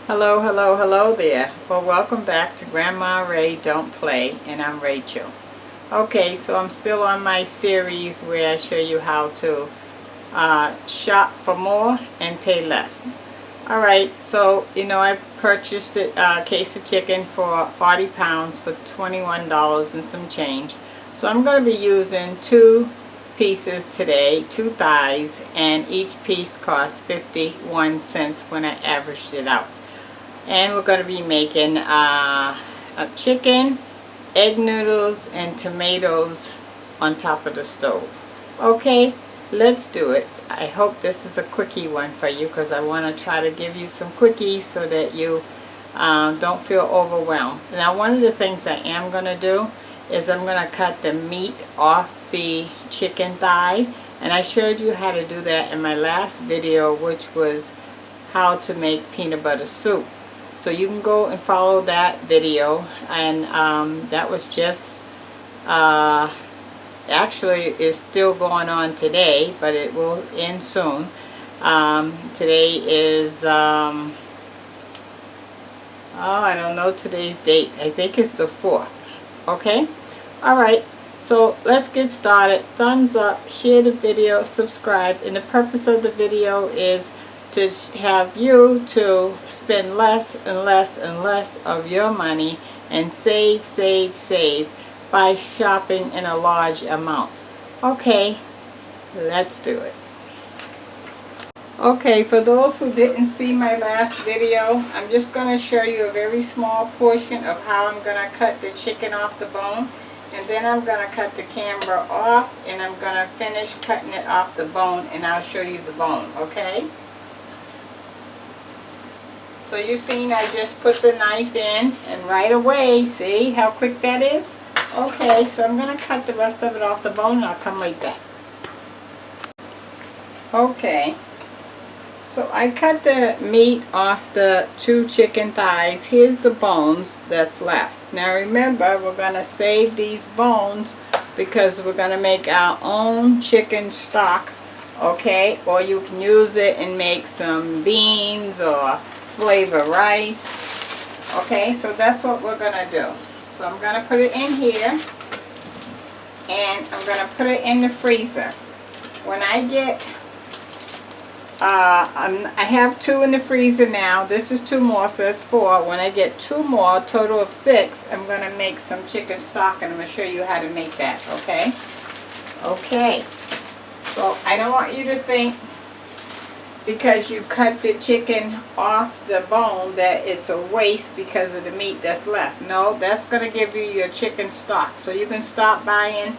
Hello, hello, hello there. Well, welcome back to Grandma Ray Don't Play, and I'm Rachel. Okay, so I'm still on my series where I show you how to shop for more and pay less. Alright, so I purchased a case of chicken for 40 pounds for $21 and some change. So I'm going to be using two pieces today, two thighs, and each piece costs 51 cents when I averaged it out. And we're going to be making a chicken, egg noodles, and tomatoes on top of the stove. Okay, let's do it. I hope this is a quickie one for you because I want to try to give you some quickies so that you don't feel overwhelmed. Now, one of the things I am going to do is I'm going to cut the meat off the chicken thigh, and I showed you how to do that in my last video, which was how to make peanut butter soup. So you can go and follow that video, and that was just actually is still going on today, but it will end soon. Today is I don't know today's date. I think it's the 4th. Okay, alright, so let's get started. Thumbs up, share the video, subscribe, and the purpose of the video is to have you to spend less and less and less of your money and save by shopping in a large amount. Okay, let's do it. Okay, for those who didn't see my last video, I'm just going to show you a very small portion of how I'm going to cut the chicken off the bone, and then I'm going to cut the camera off, and I'm going to finish cutting it off the bone, and I'll show you the bone, okay? So you seen I just put the knife in, and right away, see how quick that is? Okay, so I'm going to cut the rest of it off the bone, and I'll come right back. Okay. So I cut the meat off the two chicken thighs. Here's the bones that's left. Now remember, we're going to save these bones because we're going to make our own chicken stock, okay? Or you can use it and make some beans or flavor rice. Okay, so that's what we're going to do. So I'm going to put it in here, and I'm going to put it in the freezer. When I get I have 2 in the freezer now. This is 2 more, so that's 4. When I get 2 more, total of 6, I'm going to make some chicken stock, and I'm going to show you how to make that, okay? Okay. So I don't want you to think because you cut the chicken off the bone that it's a waste because of the meat that's left. No, that's going to give you your chicken stock. So you can stop buying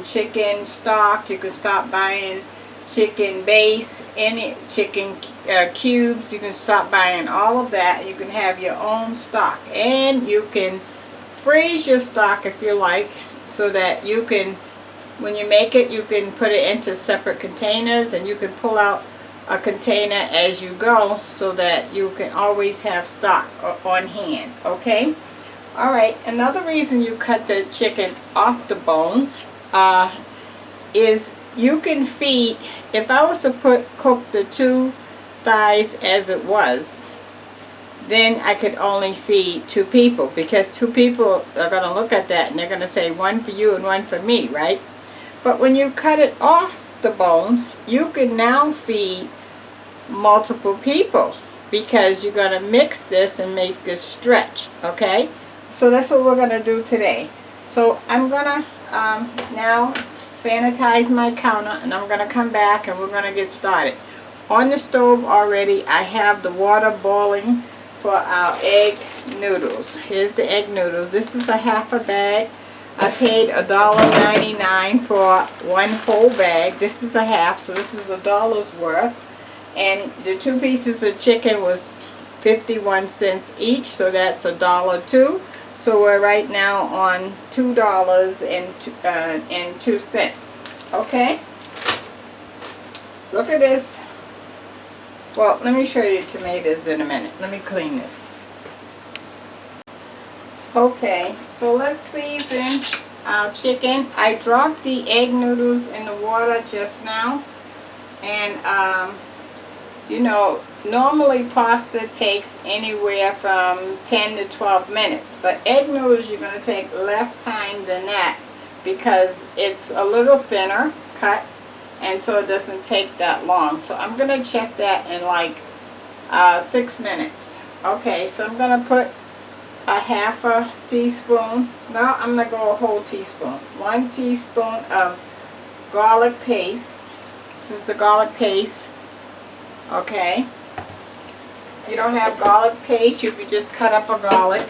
chicken stock. You can stop buying chicken base, any chicken cubes. You can stop buying all of that. You can have your own stock, and you can freeze your stock if you like, so that you can, when you make it, you can put it into separate containers, and you can pull out a container as you go so that you can always have stock on hand. Okay, alright, another reason you cut the chicken off the bone is you can feed, if I was to cook the 2 thighs as it was, then I could only feed 2 people, because 2 people are going to look at that and they're going to say 1 for you and 1 for me, right? But when you cut it off the bone, you can now feed multiple people because you're going to mix this and make this stretch, okay? So that's what we're going to do today. So I'm going to now sanitize my counter, and I'm going to come back and we're going to get started. On the stove already, I have the water boiling for our egg noodles. Here's the egg noodles. This is a half a bag. I paid $1.99 for 1 whole bag. This is a half, so this is $1's worth. And the 2 pieces of chicken was 51 cents each, so that's $1.02. So we're right now on $2.02. Okay? Look at this. Well, let me show you tomatoes in a minute. Let me clean this. Okay, so let's season our chicken. I dropped the egg noodles in the water just now. And You know, normally pasta takes anywhere from 10 to 12 minutes, but egg noodles you're going to take less time than that because it's a little thinner cut, and so it doesn't take that long. So I'm going to check that in like 6 minutes. Okay, so I'm going to put a half a teaspoon. No, I'm going to go a whole teaspoon. 1 teaspoon of garlic paste. This is the garlic paste. Okay. If you don't have garlic paste, you could just cut up a garlic.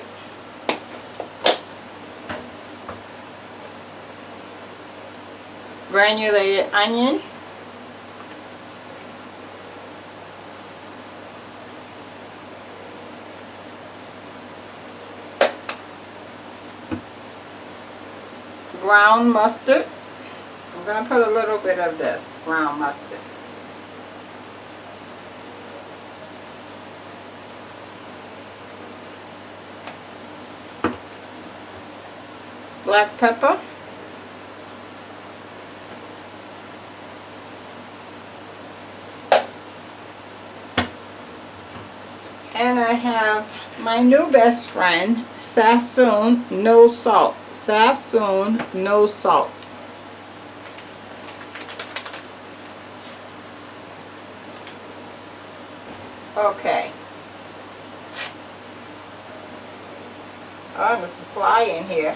Granulated onion. Ground mustard. I'm going to put a little bit of this ground mustard. Black pepper. And I have my new best friend, Sassoon no salt. Sassoon no salt. Okay. Oh, there's a fly in here.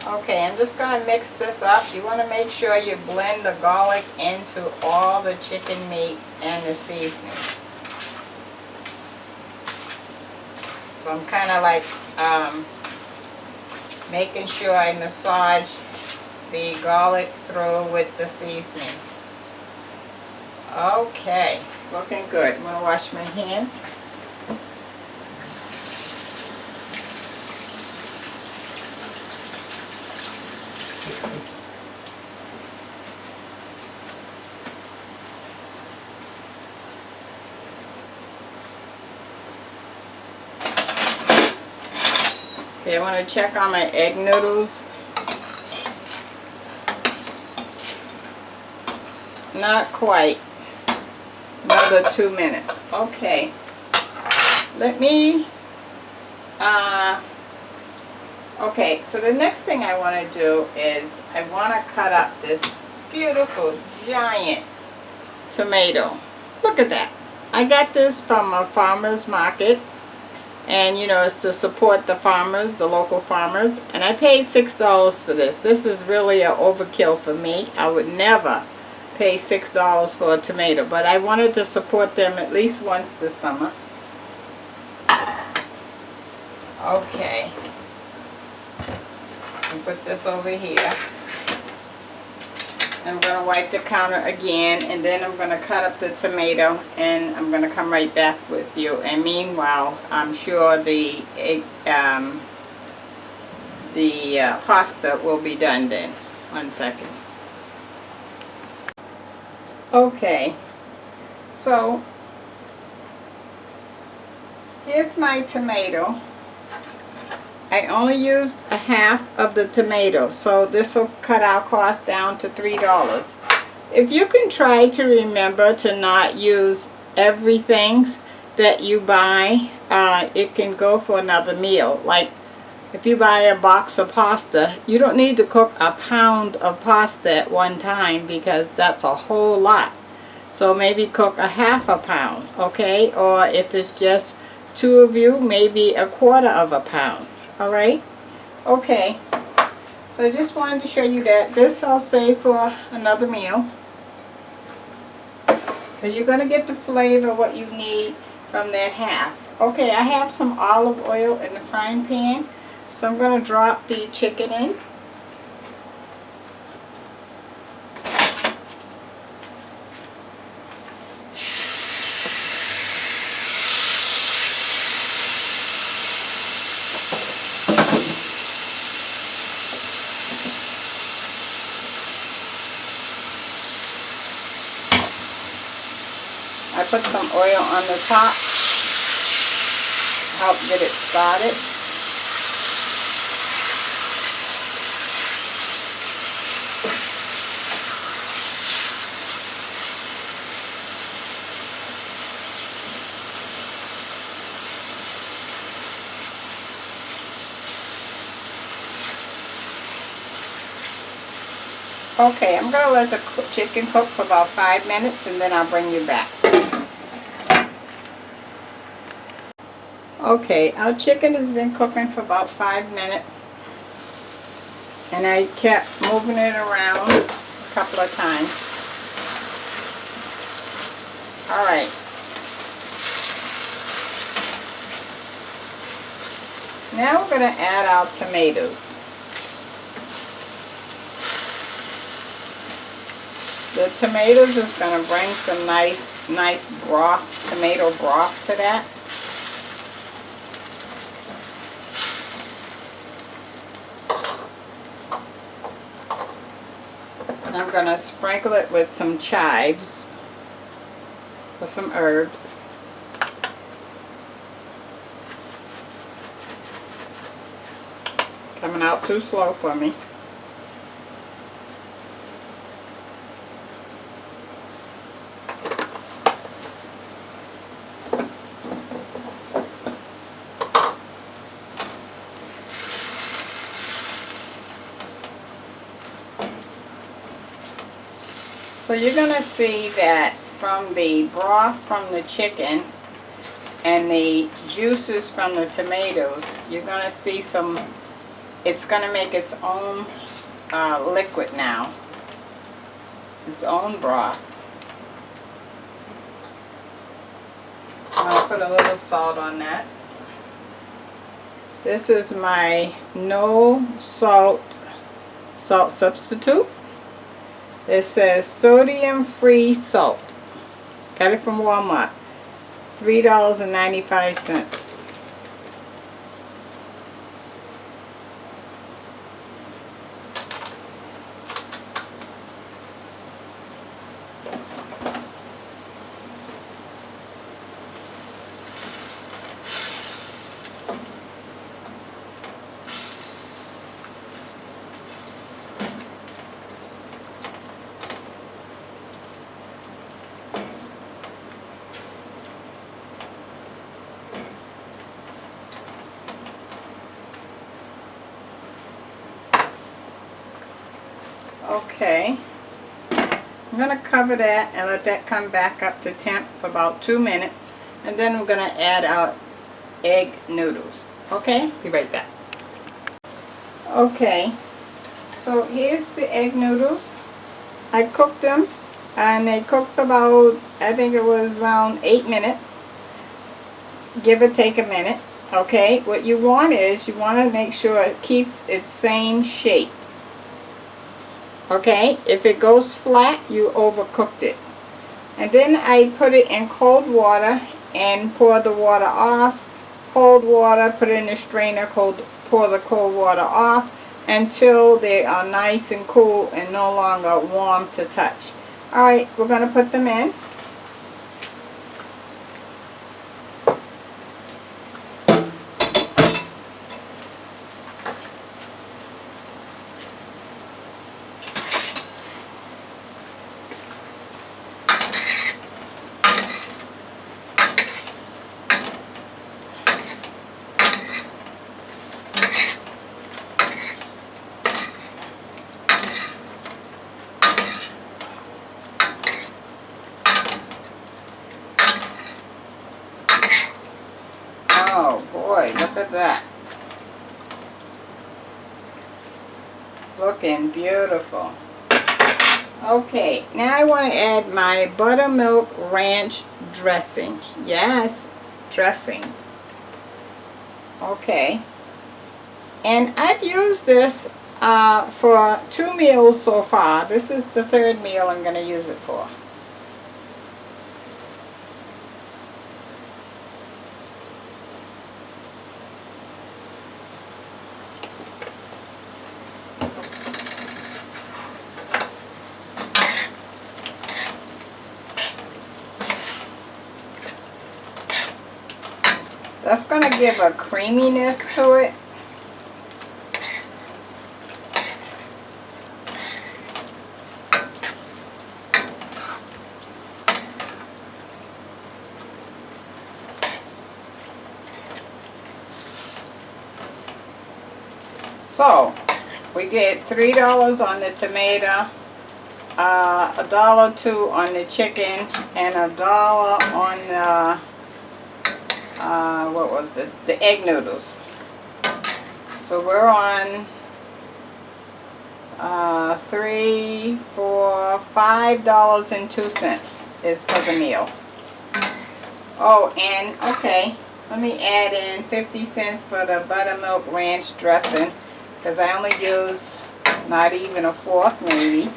Okay, I'm just going to mix this up. You want to make sure you blend the garlic into all the chicken meat and the seasonings. So I'm kind of like making sure I massage the garlic through with the seasonings. Okay, looking good. I'm going to wash my hands. Okay, I want to check on my egg noodles. Not quite. Another 2 minutes. Okay. Let me, okay, so the next thing I want to do is I want to cut up this beautiful giant tomato. Look at that. I got this from a farmer's market. And you know, it's to support the farmers, the local farmers. And I paid $6 for this. This is really an overkill for me. I would never pay $6 for a tomato. But I wanted to support them at least once this summer. Okay. I'll put this over here. I'm going to wipe the counter again, and then I'm going to cut up the tomato, and I'm going to come right back with you. And meanwhile, I'm sure the pasta will be done then. 1 second. Okay, so here's my tomato. I only used a half of the tomato, so this will cut our cost down to $3. If you can try to remember to not use everything that you buy, it can go for another meal. Like if you buy a box of pasta, you don't need to cook a pound of pasta at one time because that's a whole lot. So maybe cook a half a pound, okay? Or if it's just 2 of you, maybe a quarter of a pound. Alright, okay, so I just wanted to show you that. This I'll save for another meal, because you're going to get the flavor what you need from that half. Okay, I have some olive oil in the frying pan, so I'm going to drop the chicken in. I put some oil on the top to help get it started. Okay, I'm going to let the chicken cook for about 5 minutes and then I'll bring you back. Okay, our chicken has been cooking for about 5 minutes. And I kept moving it around a couple of times. Alright. Now we're going to add our tomatoes. The tomatoes is going to bring some nice broth, tomato broth to that. I'm going to sprinkle it with some chives or some herbs. Coming out too slow for me. So you're going to see that from the broth from the chicken and the juices from the tomatoes, you're going to see some, it's going to make its own liquid now. Its own broth. I'm going to put a little salt on that. This is my no salt substitute. It says sodium-free salt. Got it from Walmart. $3.95. Okay, I'm going to cover that and let that come back up to temp for about 2 minutes, and then we're going to add our egg noodles. Okay, be right back. Okay, so here's the egg noodles. I cooked them and they cooked about, I think it was around 8 minutes, give or take a minute. Okay, what you want is, you want to make sure it keeps its same shape. Okay, if it goes flat, you overcooked it. And then I put it in cold water and pour the water off. Cold water, put it in a strainer, pour the cold water off until they are nice and cool and no longer warm to touch. Alright, we're going to put them in. Oh boy, look at that. Looking beautiful. Okay, now I want to add my buttermilk ranch dressing. Yes, dressing. Okay. And I've used this for 2 meals so far. This is the 3rd meal I'm going to use it for. That's going to give a creaminess to it. So, we did $3 on the tomato, $1.02 on the chicken and $1 on the what was it? The egg noodles. So we're on $3, $4, $5.02 is for the meal. Oh, and okay, let me add in 50 cents for the buttermilk ranch dressing, because I only used not even a fourth maybe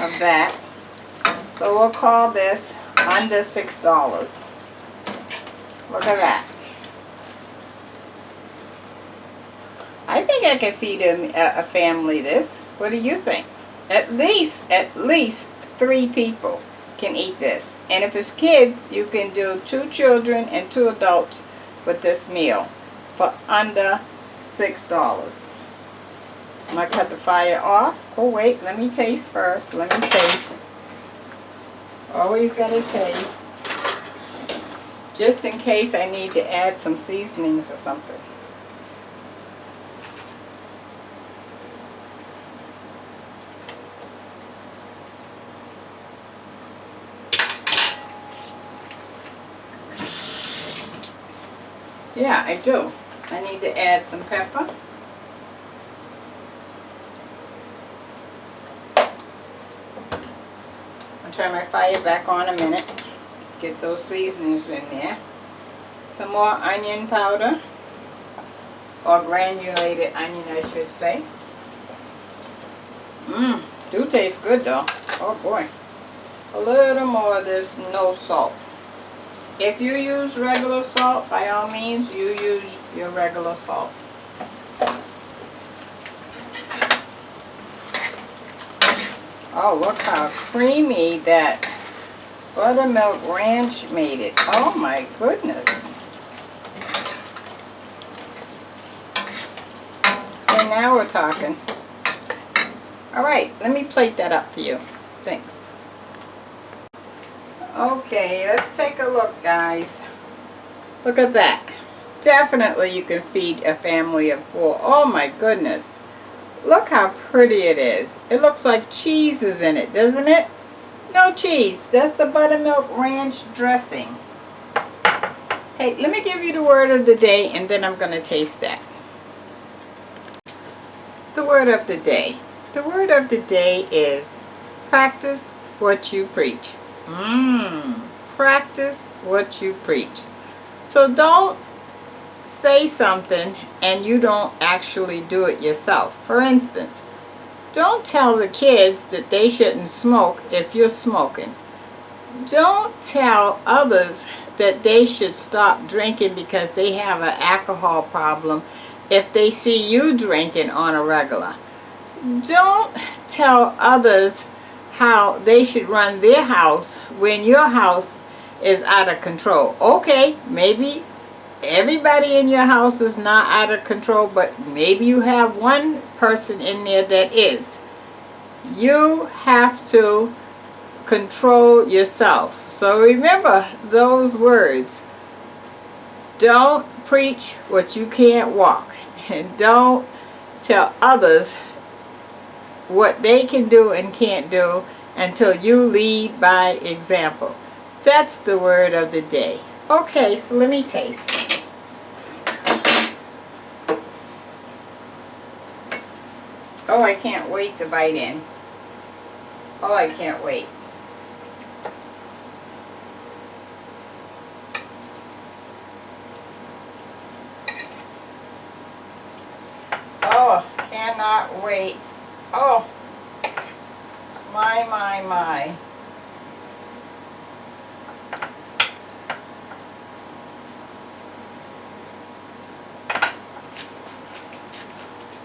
of that. So we'll call this under $6. Look at that. I think I can feed a family this. What do you think? At least 3 people can eat this. And if it's kids, you can do 2 children and 2 adults with this meal for under $6. I'm going to cut the fire off. Oh wait, let me taste first. Let me taste. Always got to taste. Just in case I need to add some seasonings or something. Yeah, I do. I need to add some pepper. I'll turn my fire back on a minute. Get those seasonings in there. Some more onion powder. Or granulated onion, I should say. Do taste good though. Oh boy. A little more of this no salt. If you use regular salt, by all means, you use your regular salt. Oh, look how creamy that buttermilk ranch made it. Oh my goodness. And now we're talking. All right, let me plate that up for you. Thanks. Okay, let's take a look, guys. Look at that. Definitely you can feed a family of 4. Oh my goodness. Look how pretty it is. It looks like cheese is in it, doesn't it? No cheese. That's the buttermilk ranch dressing. Hey, let me give you the word of the day and then I'm going to taste that. The word of the day. The word of the day is practice what you preach. Practice what you preach. So don't say something and you don't actually do it yourself. For instance, don't tell the kids that they shouldn't smoke if you're smoking. Don't tell others that they should stop drinking because they have an alcohol problem if they see you drinking on a regular. Don't tell others how they should run their house when your house is out of control. Okay, maybe everybody in your house is not out of control, but maybe you have one person in there that is. You have to control yourself. So remember those words. Don't preach what you can't walk. And don't tell others what they can do and can't do until you lead by example. That's the word of the day. Okay, so let me taste. Oh, I can't wait to bite in. Oh, I can't wait. Oh, cannot wait. Oh, my.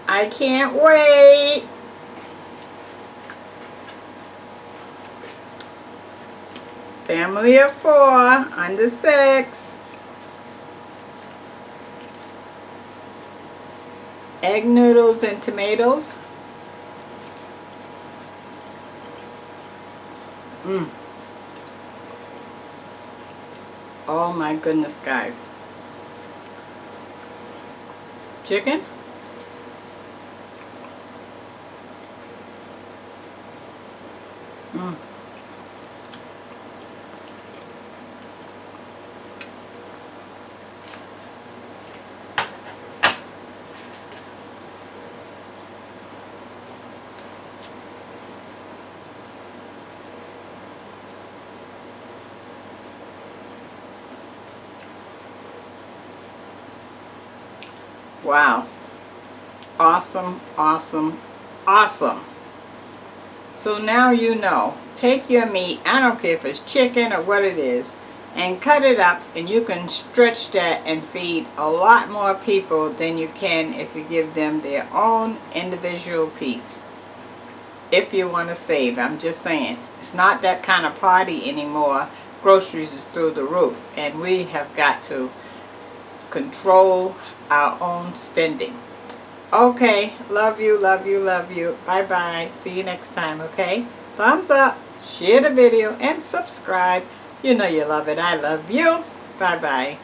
I can't wait. Family of 4, under 6. Egg noodles and tomatoes. Oh my goodness, guys. Chicken. Mm. Wow. Awesome, awesome, awesome. So now you know. Take your meat, I don't care if it's chicken or what it is, and cut it up, and you can stretch that and feed a lot more people than you can if you give them their own individual piece. If you want to save, I'm just saying. It's not that kind of party anymore. Groceries is through the roof, and we have got to control our own spending. Okay, love you, love you, love you. Bye-bye. See you next time, okay? Thumbs up, share the video, and subscribe. You know you love it. I love you. Bye-bye.